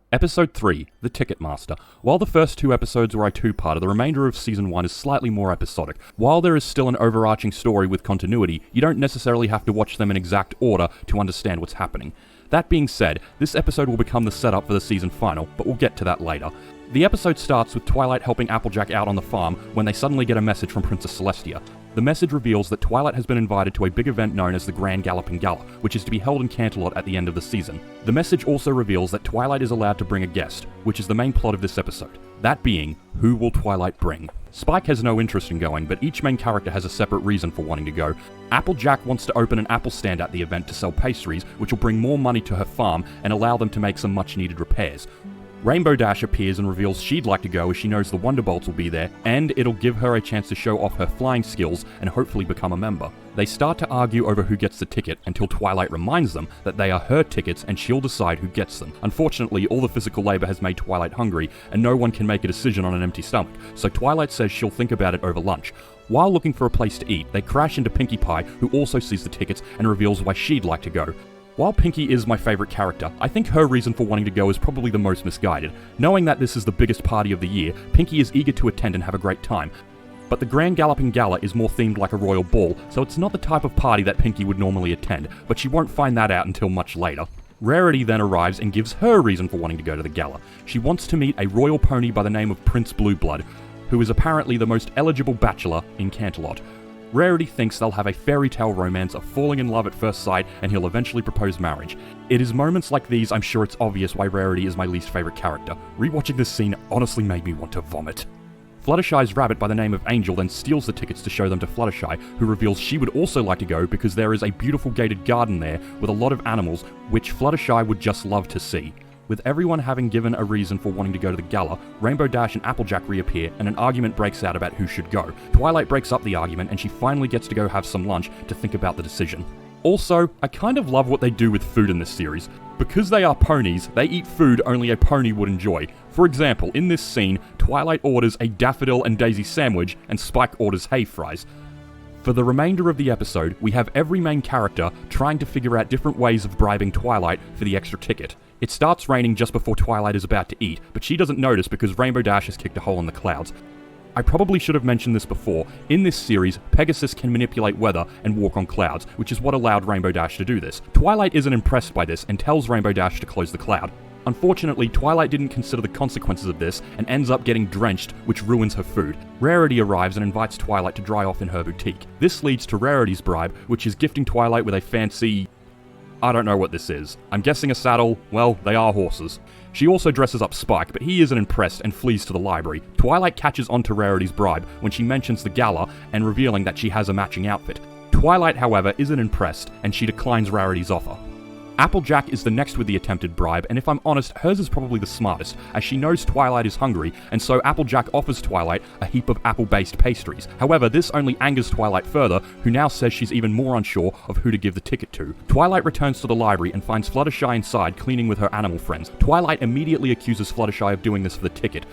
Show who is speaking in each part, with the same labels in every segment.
Speaker 1: Episode 3, The Ticketmaster. While the first two episodes were a two-parter, the remainder of Season 1 is slightly more episodic. While there is still an overarching story with continuity, you don't necessarily have to watch them in exact order to understand what's happening. That being said, this episode will become the setup for the season final, but we'll get to that later. The episode starts with Twilight helping Applejack out on the farm when they suddenly get a message from Princess Celestia. The message reveals that Twilight has been invited to a big event known as the Grand Galloping Gala, which is to be held in Canterlot at the end of the season. The message also reveals that Twilight is allowed to bring a guest, which is the main plot of this episode. That being, who will Twilight bring? Spike has no interest in going, but each main character has a separate reason for wanting to go. Applejack wants to open an apple stand at the event to sell pastries, which will bring more money to her farm and allow them to make some much needed repairs. Rainbow Dash appears and reveals she'd like to go as she knows the Wonderbolts will be there, and it'll give her a chance to show off her flying skills and hopefully become a member. They start to argue over who gets the ticket until Twilight reminds them that they are her tickets and she'll decide who gets them. Unfortunately, all the physical labor has made Twilight hungry, and no one can make a decision on an empty stomach, so Twilight says she'll think about it over lunch. While looking for a place to eat, they crash into Pinkie Pie, who also sees the tickets and reveals why she'd like to go. While Pinkie is my favourite character, I think her reason for wanting to go is probably the most misguided. Knowing that this is the biggest party of the year, Pinkie is eager to attend and have a great time. But the Grand Galloping Gala is more themed like a royal ball, so it's not the type of party that Pinkie would normally attend, but she won't find that out until much later. Rarity then arrives and gives her reason for wanting to go to the gala. She wants to meet a royal pony by the name of Prince Blueblood, who is apparently the most eligible bachelor in Canterlot. Rarity thinks they'll have a fairy tale romance of falling in love at first sight and he'll eventually propose marriage. It is moments like these I'm sure it's obvious why Rarity is my least favourite character. Rewatching this scene honestly made me want to vomit. Fluttershy's rabbit by the name of Angel then steals the tickets to show them to Fluttershy, who reveals she would also like to go because there is a beautiful gated garden there with a lot of animals which Fluttershy would just love to see. With everyone having given a reason for wanting to go to the gala, Rainbow Dash and Applejack reappear and an argument breaks out about who should go. Twilight breaks up the argument and she finally gets to go have some lunch to think about the decision. Also, I kind of love what they do with food in this series. Because they are ponies, they eat food only a pony would enjoy. For example, in this scene, Twilight orders a daffodil and daisy sandwich and Spike orders hay fries. For the remainder of the episode, we have every main character trying to figure out different ways of bribing Twilight for the extra ticket. It starts raining just before Twilight is about to eat, but she doesn't notice because Rainbow Dash has kicked a hole in the clouds. I probably should have mentioned this before. In this series, Pegasus can manipulate weather and walk on clouds, which is what allowed Rainbow Dash to do this. Twilight isn't impressed by this and tells Rainbow Dash to close the cloud. Unfortunately, Twilight didn't consider the consequences of this and ends up getting drenched, which ruins her food. Rarity arrives and invites Twilight to dry off in her boutique. This leads to Rarity's bribe, which is gifting Twilight with a fancy... I don't know what this is. I'm guessing a saddle. Well, they are horses. She also dresses up Spike, but he isn't impressed and flees to the library. Twilight catches on to Rarity's bribe when she mentions the gala and revealing that she has a matching outfit. Twilight, however, isn't impressed and she declines Rarity's offer. Applejack is the next with the attempted bribe, and if I'm honest, hers is probably the smartest, as she knows Twilight is hungry, and so Applejack offers Twilight a heap of apple-based pastries. However, this only angers Twilight further, who now says she's even more unsure of who to give the ticket to. Twilight returns to the library and finds Fluttershy inside cleaning with her animal friends. Twilight immediately accuses Fluttershy of doing this for the ticket.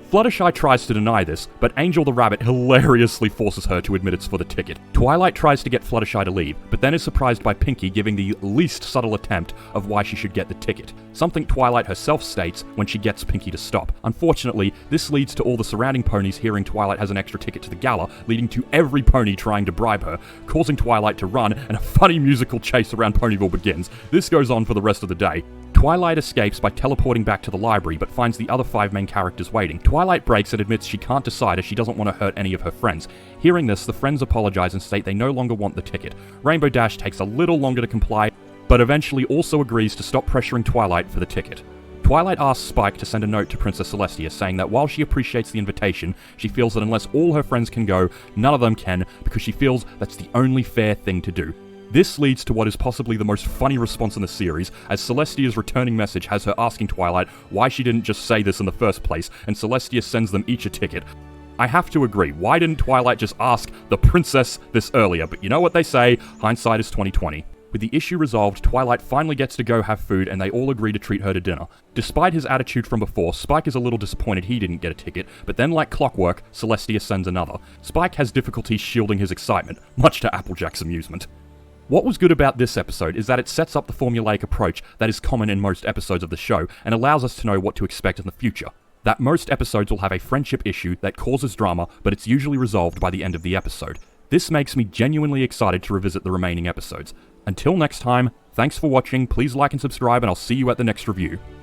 Speaker 1: Fluttershy tries to deny this, but Angel the Rabbit hilariously forces her to admit it's for the ticket. Twilight tries to get Fluttershy to leave, but then is surprised by Pinkie giving the least subtle attempt of why she should get the ticket, something Twilight herself states when she gets Pinkie to stop. Unfortunately, this leads to all the surrounding ponies hearing Twilight has an extra ticket to the gala, leading to every pony trying to bribe her, causing Twilight to run, and a funny musical chase around Ponyville begins. This goes on for the rest of the day. Twilight escapes by teleporting back to the library, but finds the other 5 main characters waiting. Twilight breaks and admits she can't decide as she doesn't want to hurt any of her friends. Hearing this, the friends apologize and state they no longer want the ticket. Rainbow Dash takes a little longer to comply, but eventually also agrees to stop pressuring Twilight for the ticket. Twilight asks Spike to send a note to Princess Celestia saying that while she appreciates the invitation, she feels that unless all her friends can go, none of them can, because she feels that's the only fair thing to do. This leads to what is possibly the most funny response in the series, as Celestia's returning message has her asking Twilight why she didn't just say this in the first place, and Celestia sends them each a ticket. I have to agree, why didn't Twilight just ask the princess this earlier? But you know what they say, hindsight is 20/20. With the issue resolved, Twilight finally gets to go have food and they all agree to treat her to dinner. Despite his attitude from before, Spike is a little disappointed he didn't get a ticket, but then like clockwork, Celestia sends another. Spike has difficulty shielding his excitement, much to Applejack's amusement. What was good about this episode is that it sets up the formulaic approach that is common in most episodes of the show and allows us to know what to expect in the future. That most episodes will have a friendship issue that causes drama, but it's usually resolved by the end of the episode. This makes me genuinely excited to revisit the remaining episodes. Until next time, thanks for watching, please like and subscribe, and I'll see you at the next review.